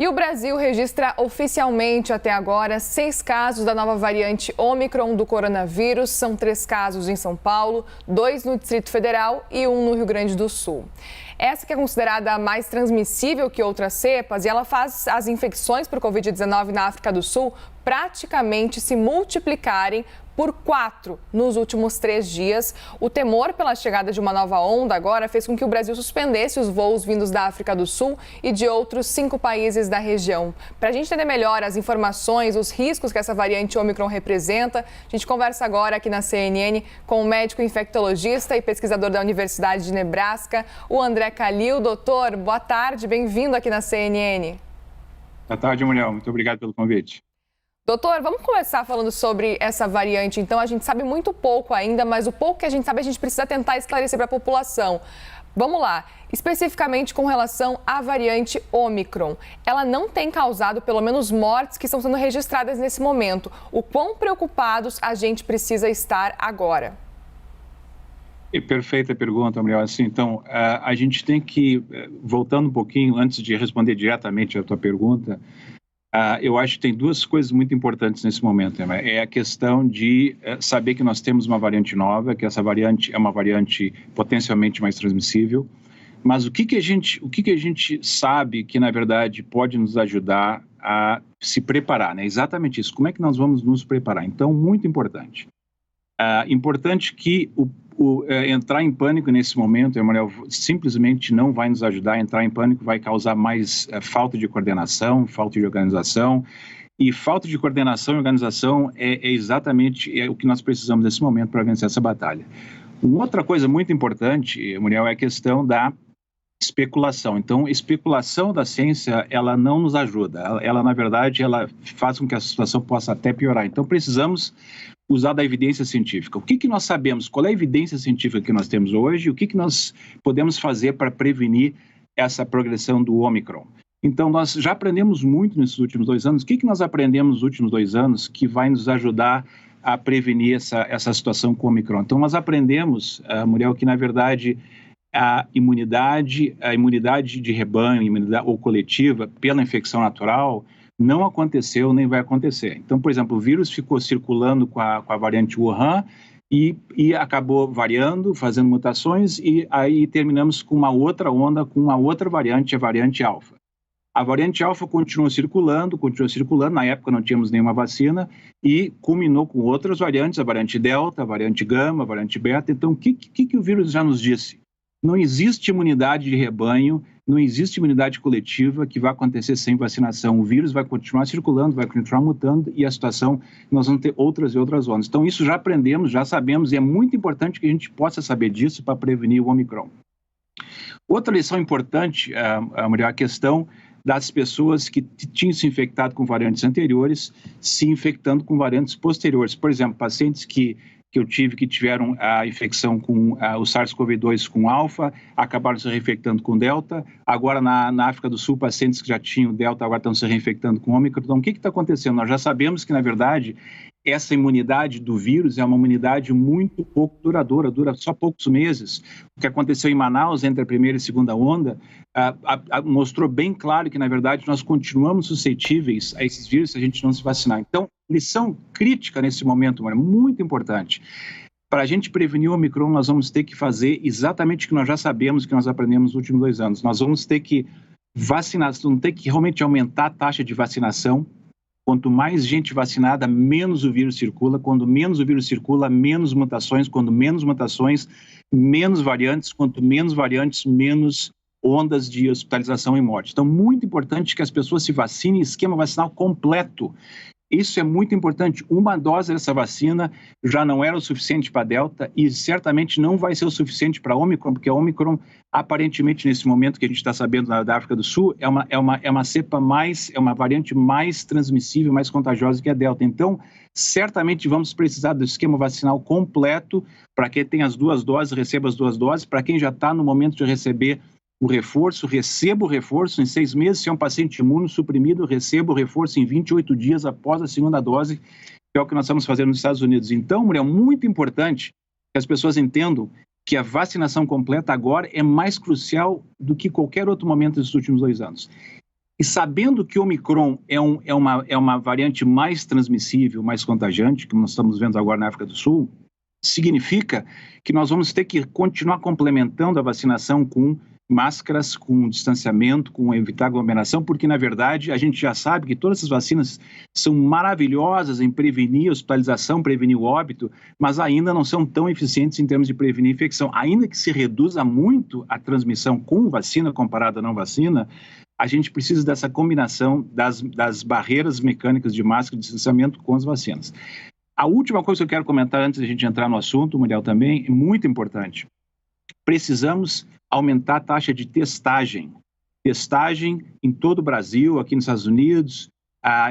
E o Brasil registra oficialmente até agora 6 casos da nova variante Ômicron do coronavírus. São 3 casos em São Paulo, 2 no Distrito Federal e 1 no Rio Grande do Sul. Essa que é considerada a mais transmissível que outras cepas e ela faz as infecções por Covid-19 na África do Sul praticamente se multiplicarem por 4 nos últimos 3 dias. O temor pela chegada de uma nova onda agora fez com que o Brasil suspendesse os voos vindos da África do Sul e de outros 5 países da região. Para a gente entender melhor as informações, os riscos que essa variante Ômicron representa, a gente conversa agora aqui na CNN com o médico infectologista e pesquisador da Universidade de Nebraska, o André Calil. Doutor, boa tarde, bem-vindo aqui na CNN. Boa tarde, Muriel. Muito obrigado pelo convite. Doutor, vamos começar falando sobre essa variante. Então, a gente sabe muito pouco ainda, mas o pouco que a gente sabe, a gente precisa tentar esclarecer para a população. Vamos lá, especificamente com relação à variante Ômicron. Ela não tem causado, pelo menos, mortes que estão sendo registradas nesse momento. O quão preocupados a gente precisa estar agora? Perfeita pergunta, Muriel. Assim, então, a gente tem que, voltando um pouquinho, antes de responder diretamente a tua pergunta, eu acho que tem 2 coisas muito importantes nesse momento. É a questão de saber que nós temos uma variante nova, que essa variante é uma variante potencialmente mais transmissível, mas o que a gente sabe que, na verdade, pode nos ajudar a se preparar, né? Exatamente isso. Como é que nós vamos nos preparar? Então, muito importante. Importante que entrar em pânico nesse momento, Emanuel, simplesmente não vai nos ajudar. Entrar em pânico vai causar mais falta de coordenação, falta de organização. E falta de coordenação e organização é exatamente o que nós precisamos nesse momento para vencer essa batalha. Uma outra coisa muito importante, Emanuel, é a questão da especulação. Então, especulação da ciência, ela não nos ajuda. Ela, na verdade, ela faz com que a situação possa até piorar. Então, precisamos usar da evidência científica. O que nós sabemos? Qual é a evidência científica que nós temos hoje? O que nós podemos fazer para prevenir essa progressão do Ômicron? Então, nós já aprendemos muito nesses últimos 2 anos. O que nós aprendemos nos últimos 2 anos que vai nos ajudar a prevenir essa situação com o Ômicron? Então, nós aprendemos, Muriel, que, na verdade, a imunidade de rebanho, ou coletiva, pela infecção natural, não aconteceu nem vai acontecer. Então, por exemplo, o vírus ficou circulando com a variante Wuhan e acabou variando, fazendo mutações, e aí terminamos com uma outra onda, com uma outra variante, a variante Alfa. A variante Alfa continuou circulando, na época não tínhamos nenhuma vacina, e culminou com outras variantes, a variante Delta, a variante Gama, a variante Beta. Então, o que o vírus já nos disse? Não existe imunidade de rebanho, não existe imunidade coletiva que vai acontecer sem vacinação. O vírus vai continuar circulando, vai continuar mutando e a situação, nós vamos ter outras e outras ondas. Então, isso já aprendemos, já sabemos e é muito importante que a gente possa saber disso para prevenir o Ômicron. Outra lição importante, Maria, a questão das pessoas que tinham se infectado com variantes anteriores, se infectando com variantes posteriores. Por exemplo, pacientes que eu tive que tiveram a infecção com o SARS-CoV-2 com alfa, acabaram se reinfectando com delta. Agora, na África do Sul, pacientes que já tinham delta agora estão se reinfectando com ômicron. Então, o que está acontecendo? Nós já sabemos que, na verdade, essa imunidade do vírus é uma imunidade muito pouco duradoura, dura só poucos meses. O que aconteceu em Manaus entre a primeira e segunda onda mostrou bem claro que, na verdade, nós continuamos suscetíveis a esses vírus se a gente não se vacinar. Então, lição crítica nesse momento, muito importante. Para a gente prevenir o Ômicron, nós vamos ter que fazer exatamente o que nós já sabemos, que nós aprendemos nos últimos 2 anos. Nós vamos ter que vacinar, vamos ter que realmente aumentar a taxa de vacinação. Quanto mais gente vacinada, menos o vírus circula. Quando menos o vírus circula, menos mutações. Quando menos mutações, menos variantes. Quanto menos variantes, menos ondas de hospitalização e morte. Então, muito importante que as pessoas se vacinem, esquema vacinal completo. Isso é muito importante. Uma dose dessa vacina já não era o suficiente para a Delta e certamente não vai ser o suficiente para a Ômicron, porque a Ômicron, aparentemente, nesse momento que a gente está sabendo da África do Sul, é uma cepa mais, é uma variante mais transmissível, mais contagiosa que a Delta. Então, certamente vamos precisar do esquema vacinal completo para quem tem as 2 doses, receba as 2 doses. Para quem já está no momento de receber o reforço, receba o reforço em 6 meses. Se é um paciente imunossuprimido, receba o reforço em 28 dias após a segunda dose, que é o que nós estamos fazendo nos Estados Unidos. Então, Muriel, é muito importante que as pessoas entendam que a vacinação completa agora é mais crucial do que qualquer outro momento dos últimos 2 anos. E sabendo que o Omicron é uma variante mais transmissível, mais contagiante, que nós estamos vendo agora na África do Sul, significa que nós vamos ter que continuar complementando a vacinação com máscaras, com distanciamento, com evitar aglomeração, porque, na verdade, a gente já sabe que todas essas vacinas são maravilhosas em prevenir a hospitalização, prevenir o óbito, mas ainda não são tão eficientes em termos de prevenir infecção. Ainda que se reduza muito a transmissão com vacina comparada à não vacina, a gente precisa dessa combinação das barreiras mecânicas de máscara e distanciamento com as vacinas. A última coisa que eu quero comentar antes de a gente entrar no assunto, Muriel, também, é muito importante. Precisamos aumentar a taxa de testagem. Testagem em todo o Brasil, aqui nos Estados Unidos,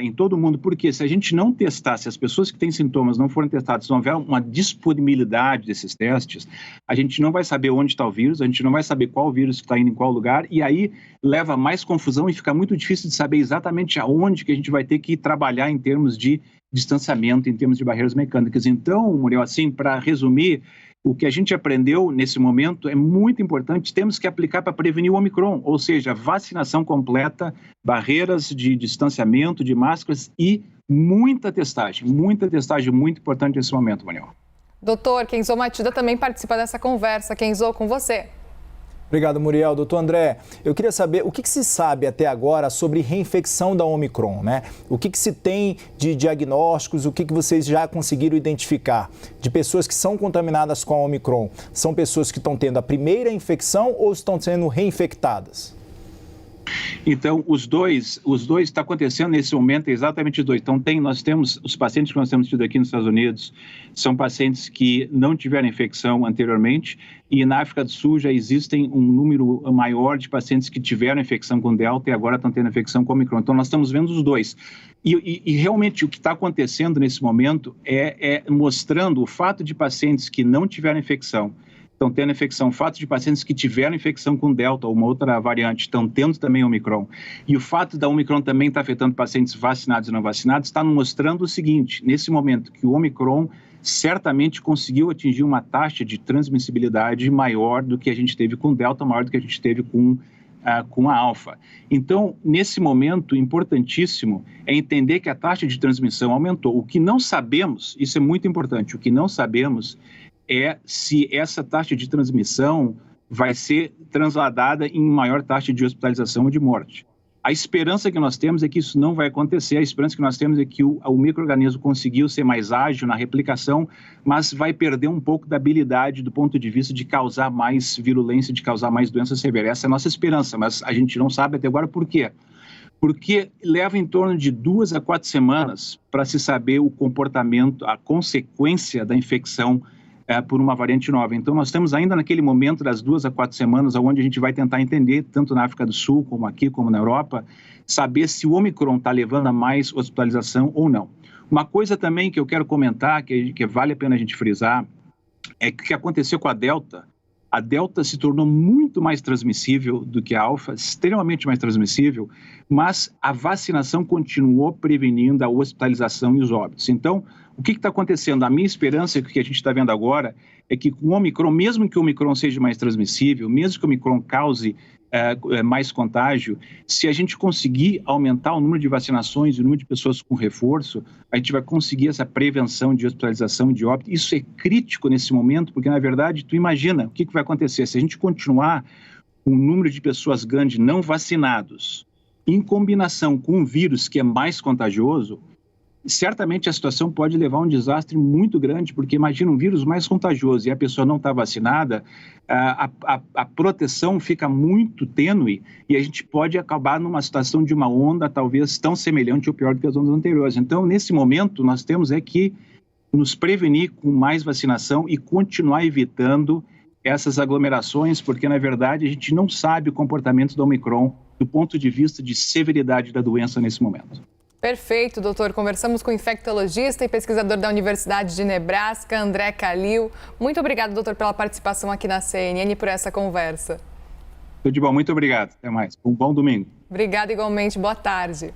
em todo o mundo. Porque se a gente não testar, se as pessoas que têm sintomas não forem testadas, se não houver uma disponibilidade desses testes, a gente não vai saber onde está o vírus, a gente não vai saber qual vírus está indo em qual lugar, e aí leva mais confusão e fica muito difícil de saber exatamente aonde que a gente vai ter que trabalhar em termos de distanciamento, em termos de barreiras mecânicas. Então, Muriel, assim, para resumir, o que a gente aprendeu nesse momento é muito importante, temos que aplicar para prevenir o Omicron, ou seja, vacinação completa, barreiras de distanciamento, de máscaras e muita testagem muito importante nesse momento, Manuel. Doutor, Kenzo Matida também participa dessa conversa. Kenzo, com você. Obrigado, Muriel. Doutor André, eu queria saber o que se sabe até agora sobre reinfecção da Omicron, né? O que se tem de diagnósticos, o que vocês já conseguiram identificar de pessoas que são contaminadas com a Omicron? São pessoas que estão tendo a primeira infecção ou estão sendo reinfectadas? Então, os dois está acontecendo nesse momento, exatamente os dois. Então, nós temos, os pacientes que nós temos tido aqui nos Estados Unidos, são pacientes que não tiveram infecção anteriormente, e na África do Sul já existem um número maior de pacientes que tiveram infecção com Delta e agora estão tendo infecção com Omicron. Então, nós estamos vendo os dois. E realmente o que está acontecendo nesse momento é mostrando o fato de pacientes que não tiveram infecção, estão tendo infecção, o fato de pacientes que tiveram infecção com Delta ou uma outra variante estão tendo também Omicron, e o fato da Omicron também estar afetando pacientes vacinados e não vacinados, está mostrando o seguinte, nesse momento, que o Omicron certamente conseguiu atingir uma taxa de transmissibilidade maior do que a gente teve com Delta, maior do que a gente teve com a Alfa. Então, nesse momento, importantíssimo é entender que a taxa de transmissão aumentou. O que não sabemos, isso é muito importante, o que não sabemos é se essa taxa de transmissão vai ser transladada em maior taxa de hospitalização ou de morte. A esperança que nós temos é que isso não vai acontecer, a esperança que nós temos é que o micro-organismo conseguiu ser mais ágil na replicação, mas vai perder um pouco da habilidade do ponto de vista de causar mais virulência, de causar mais doença severa. Essa é a nossa esperança, mas a gente não sabe até agora por quê. Porque leva em torno de 2 a 4 semanas para se saber o comportamento, a consequência da infecção por uma variante nova. Então, nós estamos ainda naquele momento das 2 a 4 semanas, onde a gente vai tentar entender, tanto na África do Sul, como aqui, como na Europa, saber se o Omicron está levando a mais hospitalização ou não. Uma coisa também que eu quero comentar, que vale a pena a gente frisar, é que o que aconteceu com a Delta se tornou muito mais transmissível do que a Alfa, extremamente mais transmissível, mas a vacinação continuou prevenindo a hospitalização e os óbitos. Então, o que está acontecendo? A minha esperança, que a gente está vendo agora, é que com o Omicron, mesmo que o Omicron seja mais transmissível, mesmo que o Omicron cause mais contágio, se a gente conseguir aumentar o número de vacinações e o número de pessoas com reforço, a gente vai conseguir essa prevenção de hospitalização e de óbito. Isso é crítico nesse momento, porque, na verdade, tu imagina o que vai acontecer. Se a gente continuar com o número de pessoas grande não vacinados, em combinação com um vírus que é mais contagioso, certamente a situação pode levar a um desastre muito grande, porque imagina um vírus mais contagioso e a pessoa não está vacinada, a proteção fica muito tênue e a gente pode acabar numa situação de uma onda talvez tão semelhante ou pior do que as ondas anteriores. Então, nesse momento, nós temos que nos prevenir com mais vacinação e continuar evitando essas aglomerações, porque, na verdade, a gente não sabe o comportamento do Omicron do ponto de vista de severidade da doença nesse momento. Perfeito, doutor. Conversamos com o infectologista e pesquisador da Universidade de Nebraska, André Calil. Muito obrigado, doutor, pela participação aqui na CNN e por essa conversa. Tudo de bom, muito obrigado. Até mais. Um bom domingo. Obrigada igualmente. Boa tarde.